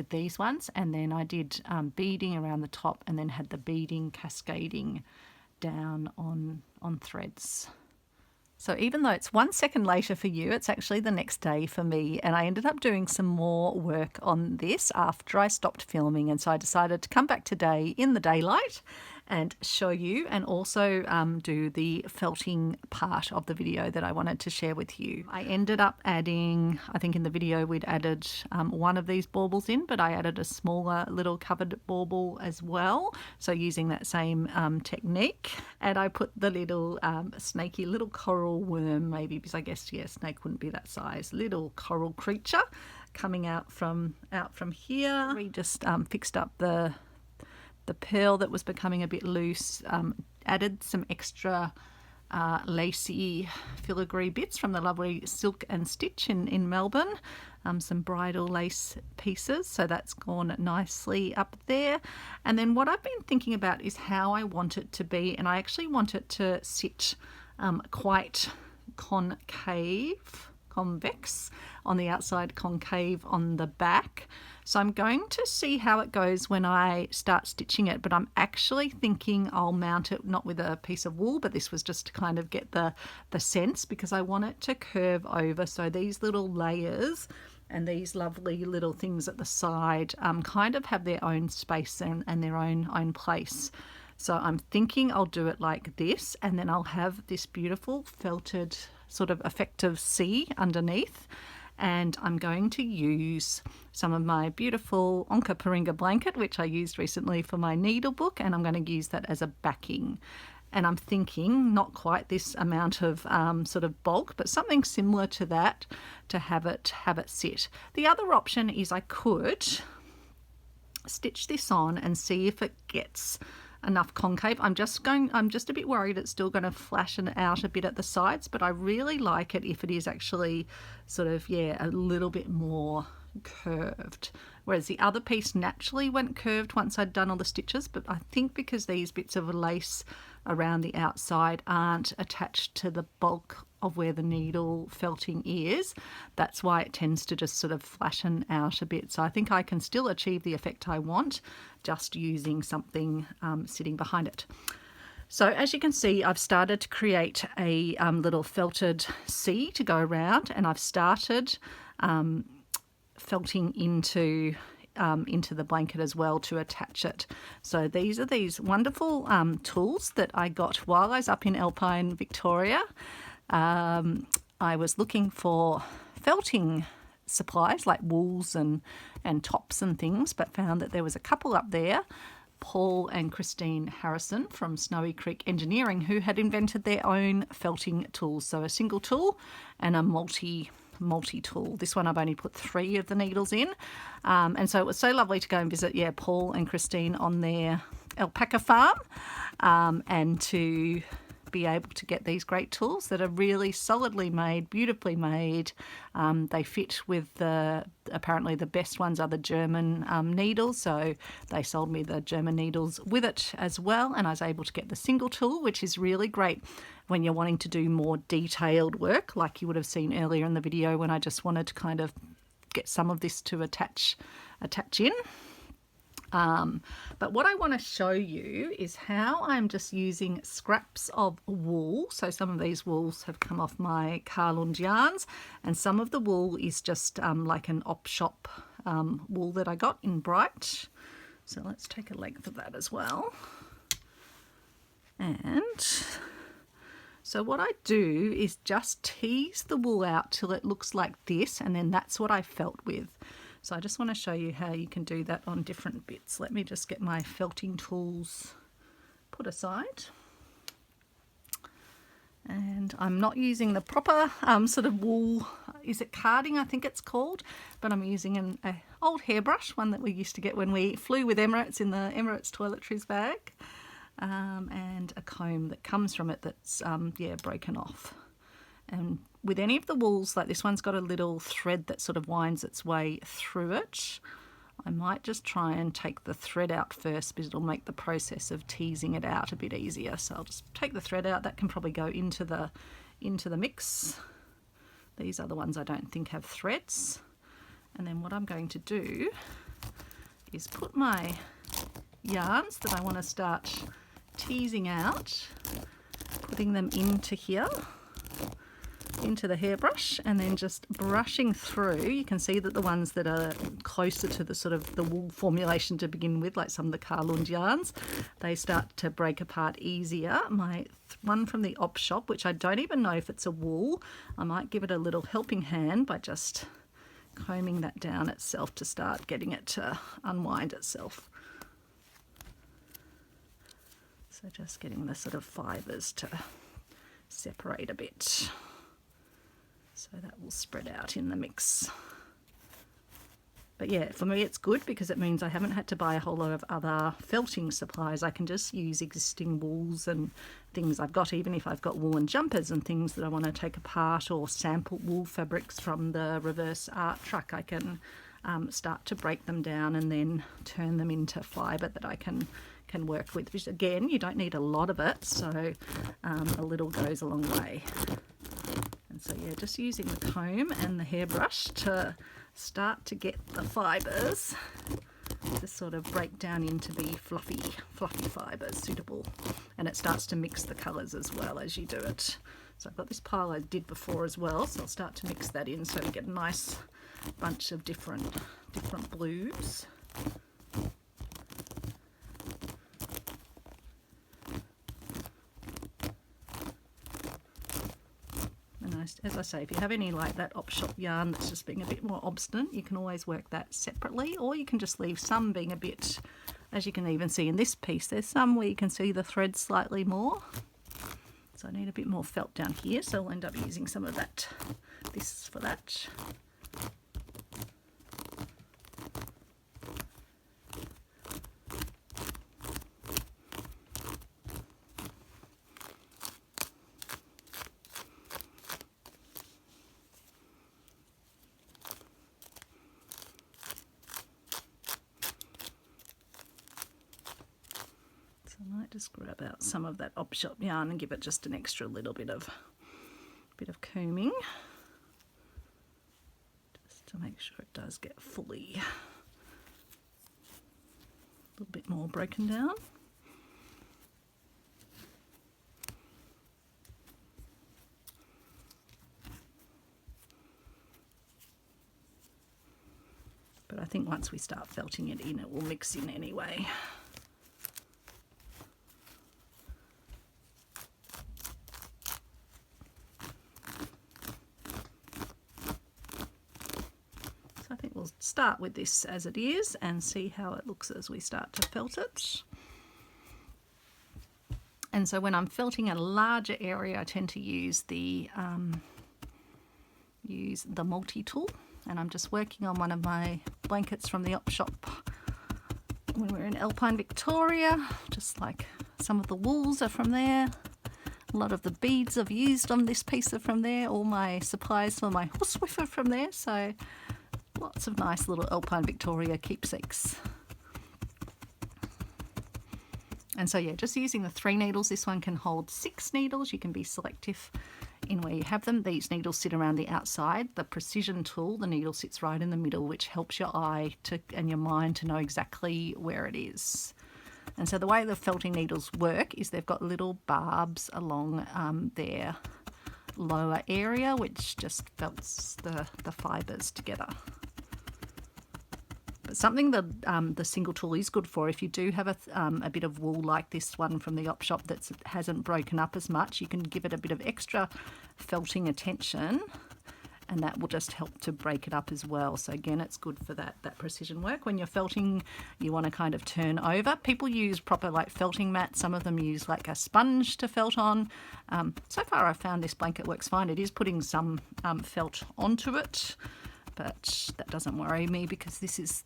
these ones. And then I did beading around the top, and then had the beading cascading down on threads. So even though it's 1 second later for you, it's actually the next day for me. And I ended up doing some more work on this after I stopped filming. And so I decided to come back today in the daylight and show you, and also do the felting part of the video that I wanted to share with you. I ended up adding, I think in the video we'd added one of these baubles in, but I added a smaller little covered bauble as well. So using that same technique. And I put the little snaky little coral worm, maybe, because I guess, snake wouldn't be that size, little coral creature coming out from here. We just fixed up the pearl that was becoming a bit loose, added some extra lacy filigree bits from the lovely Silk and Stitch in Melbourne, some bridal lace pieces, so that's gone nicely up there. And then what I've been thinking about is how I want it to be, and I actually want it to sit quite convex on the outside, concave on the back. So I'm going to see how it goes when I start stitching it, but I'm actually thinking I'll mount it not with a piece of wool, but this was just to kind of get the sense, because I want it to curve over. So these little layers and these lovely little things at the side kind of have their own space and their own place. So I'm thinking I'll do it like this, and then I'll have this beautiful felted sort of effective C underneath. And I'm going to use some of my beautiful Onka Paringa blanket, which I used recently for my needle book, and I'm going to use that as a backing. And I'm thinking not quite this amount of sort of bulk, but something similar to that to have it sit. The other option is I could stitch this on and see if it gets enough concave. I'm just a bit worried it's still going to flatten out a bit at the sides, but I really like it if it is actually sort of, a little bit more curved, whereas the other piece naturally went curved once I'd done all the stitches. But I think because these bits of lace around the outside aren't attached to the bulk of where the needle felting is, that's why it tends to just sort of flatten out a bit. So I think I can still achieve the effect I want just using something sitting behind it. So as you can see, I've started to create a little felted C to go around, and I've started felting into the blanket as well to attach it. So these are these wonderful tools that I got while I was up in Alpine, Victoria. I was looking for felting supplies like wools and tops and things, but found that there was a couple up there, Paul and Christine Harrison from Snowy Creek Engineering, who had invented their own felting tools. So a single tool and a multi-tool. This one I've only put 3 of the needles in. And so it was so lovely to go and visit, Paul and Christine on their alpaca farm, and to be able to get these great tools that are really solidly made, beautifully made. They fit with apparently the best ones are the German needles, so they sold me the German needles with it as well, and I was able to get the single tool, which is really great when you're wanting to do more detailed work, like you would have seen earlier in the video when I just wanted to kind of get some of this to attach in. But what I want to show you is how I'm just using scraps of wool. So some of these wools have come off my Carlund yarns, and some of the wool is just like an op shop wool that I got in bright. So let's take a length of that as well. And so what I do is just tease the wool out till it looks like this, and then that's what I felt with. So I just want to show you how you can do that on different bits. Let me just get my felting tools put aside. And I'm not using the proper sort of wool, is it carding I think it's called, but I'm using an old hairbrush, one that we used to get when we flew with Emirates in the Emirates toiletries bag, and a comb that comes from it that's broken off. And with any of the wools, like this one's got a little thread that sort of winds its way through it. I might just try and take the thread out first, because it'll make the process of teasing it out a bit easier. So I'll just take the thread out. That can probably go into the mix. These are the ones I don't think have threads. And then what I'm going to do is put my yarns that I want to start teasing out, putting them into here, into the hairbrush, and then just brushing through. You can see that the ones that are closer to the sort of the wool formulation to begin with, like some of the Carlund yarns, they start to break apart easier. My one from the op shop, which I don't even know if it's a wool, I might give it a little helping hand by just combing that down itself to start getting it to unwind itself. So just getting the sort of fibres to separate a bit. So that will spread out in the mix. But yeah, for me it's good because it means I haven't had to buy a whole lot of other felting supplies. I can just use existing wools and things I've got, even if I've got woolen jumpers and things that I want to take apart, or sample wool fabrics from the reverse art truck. I can start to break them down and then turn them into fibre that I can work with, which again, you don't need a lot of it, so a little goes a long way. And so yeah, just using the comb and the hairbrush to start to get the fibres to sort of break down into the fluffy fibres suitable, and it starts to mix the colours as well as you do it. So I've got this pile I did before as well, so I'll start to mix that in so we get a nice bunch of different blues. As I say, if you have any like that op shop yarn that's just being a bit more obstinate, you can always work that separately, or you can just leave some being a bit, as you can even see in this piece, there's some where you can see the thread slightly more. So I need a bit more felt down here, so I'll end up using some of that, this for that. just grab out some of that op shop yarn and give it just an extra little bit of combing, just to make sure it does get fully a little bit more broken down. But I think once we start felting it in, it will mix in anyway. So I think we'll start with this as it is and see how it looks as we start to felt it. And so when I'm felting a larger area, I tend to use the multi-tool. And I'm just working on one of my blankets from the op shop when we're in Alpine, Victoria. Just like some of the wools are from there. A lot of the beads I've used on this piece are from there. All my supplies for my horsewhip are from there. So lots of nice little Alpine, Victoria keepsakes. And so yeah, just using the 3 needles. This one can hold 6 needles. You can be selective in where you have them. These needles sit around the outside. The precision tool, the needle sits right in the middle, which helps your eye and your mind to know exactly where it is. And so the way the felting needles work is they've got little barbs along their lower area, which just felts the fibres together. But something that the single tool is good for, if you do have a bit of wool like this one from the op shop that hasn't broken up as much, you can give it a bit of extra felting attention, and that will just help to break it up as well. So again, it's good for that precision work. When you're felting, you want to kind of turn over. People use proper like felting mats. Some of them use like a sponge to felt on. So far I've found this blanket works fine. It is putting some felt onto it, but that doesn't worry me because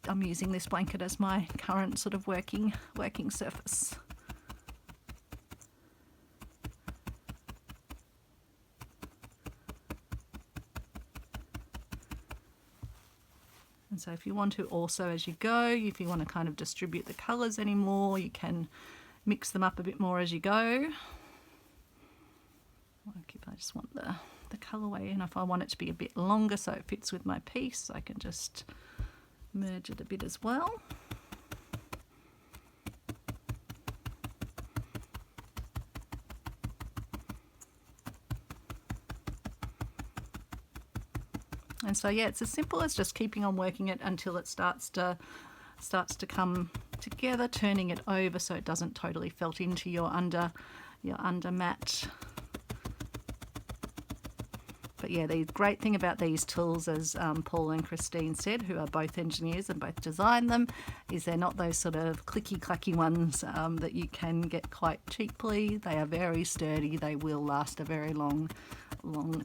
I'm using this blanket as my current sort of working surface. And so if you want to also, as you go, if you want to kind of distribute the colours anymore, you can mix them up a bit more as you go. I just want the colourway, and if I want it to be a bit longer so it fits with my piece, I can just merge it a bit as well. And so yeah, it's as simple as just keeping on working it until it starts to come together, turning it over so it doesn't totally felt into your under mat. But yeah, the great thing about these tools, as Paul and Christine said, who are both engineers and both designed them, is they're not those sort of clicky-clacky ones that you can get quite cheaply. They are very sturdy. They will last a very long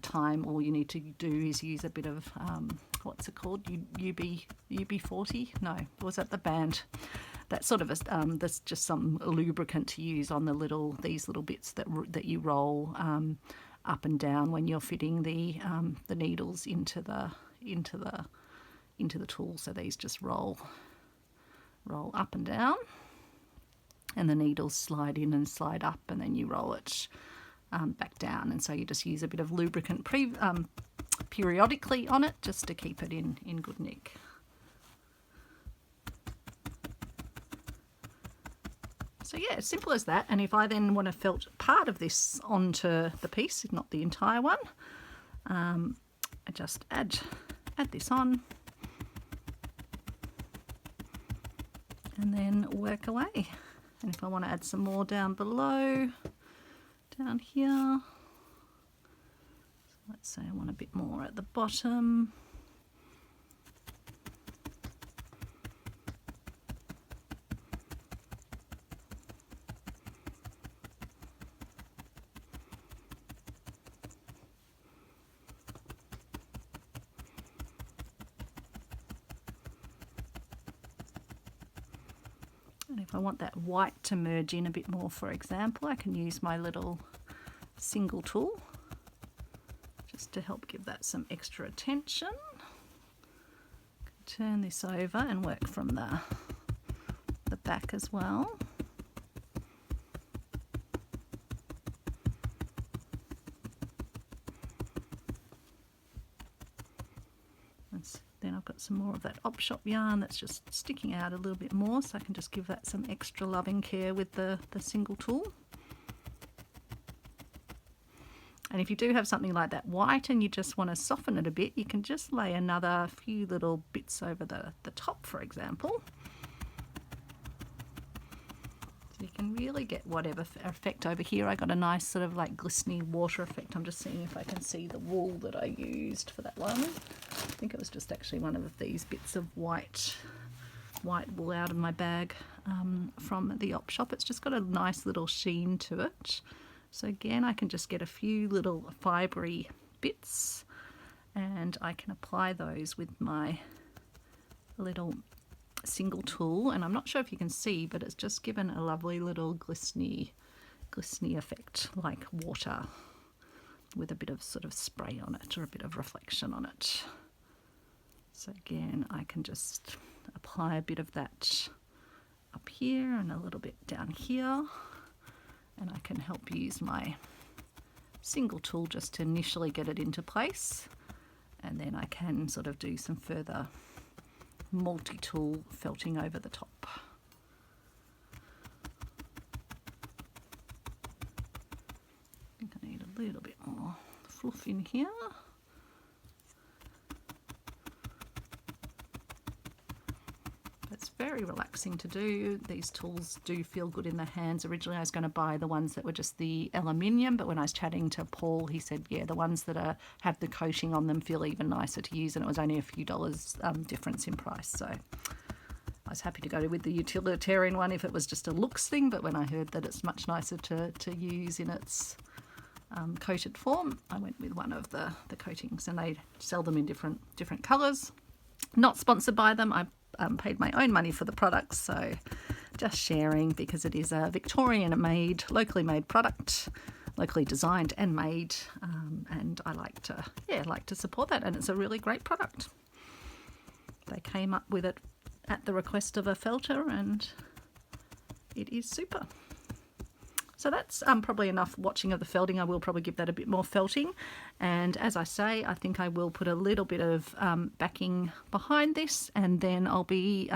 time. All you need to do is use a bit of, what's it called? UB40? No, was that the band? That sort of that's just some lubricant to use on these little bits that you roll up and down when you're fitting the needles into the tool. So these just roll up and down, and the needles slide in and slide up, and then you roll it back down. And so you just use a bit of lubricant periodically on it just to keep it in good nick. So yeah, as simple as that. And if I then want to felt part of this onto the piece, if not the entire one, I just add this on and then work away. And if I want to add some more down below, down here, so let's say I want a bit more at the bottom. And if I want that white to merge in a bit more, for example, I can use my little single tool just to help give that some extra attention. Turn this over and work from the back as well. some more of that op shop yarn that's just sticking out a little bit more, so I can just give that some extra loving care with the single tool. And if you do have something like that white and you just want to soften it a bit, you can just lay another few little bits over the top, for example. So you can really get whatever effect over here. I got a nice sort of like glistening water effect. I'm just seeing if I can see the wool that I used for that one. I think it was just actually one of these bits of white wool out of my bag from the op shop. It's just got a nice little sheen to it. So again, I can just get a few little fibrey bits and I can apply those with my little single tool. And I'm not sure if you can see, but it's just given a lovely little glistening effect, like water with a bit of sort of spray on it or a bit of reflection on it. So again, I can just apply a bit of that up here and a little bit down here. And I can help use my single tool just to initially get it into place, and then I can sort of do some further multi-tool felting over the top. I think I need a little bit more fluff in here. It's very relaxing to do. These tools do feel good in the hands. Originally I was going to buy the ones that were just the aluminium, but when I was chatting to Paul, he said, yeah, the ones that have the coating on them feel even nicer to use, and it was only a few dollars difference in price. So I was happy to go with the utilitarian one if it was just a looks thing, but when I heard that it's much nicer to use in its coated form, I went with one of the coatings, and they sell them in different colours. Not sponsored by them. I paid my own money for the products, so just sharing because it is a Victorian made, locally made product, locally designed and made, and I like to support that, and it's a really great product. They came up with it at the request of a felter, and it is super. So that's probably enough watching of the felting. I will probably give that a bit more felting. And as I say, I think I will put a little bit of backing behind this, and then I'll be,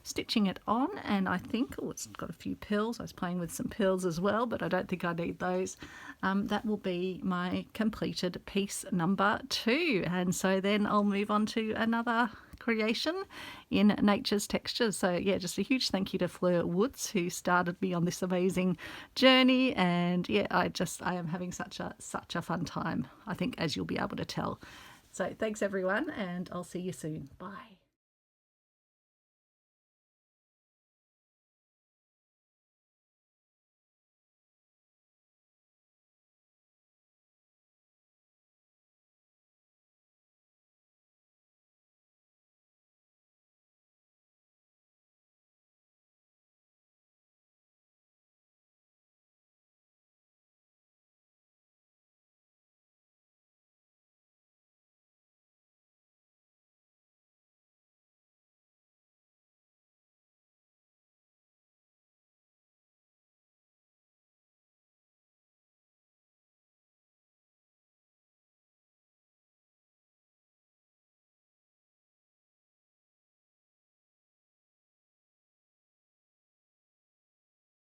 stitching it on. And I think, oh, it's got a few pearls. I was playing with some pearls as well, but I don't think I need those. That will be my completed piece number 2. And so then I'll move on to another creation in Nature's Textures. So yeah, just a huge thank you to Fleur Woods, who started me on this amazing journey, and yeah, I am having such a fun time, I think, as you'll be able to tell. So thanks everyone, and I'll see you soon. Bye.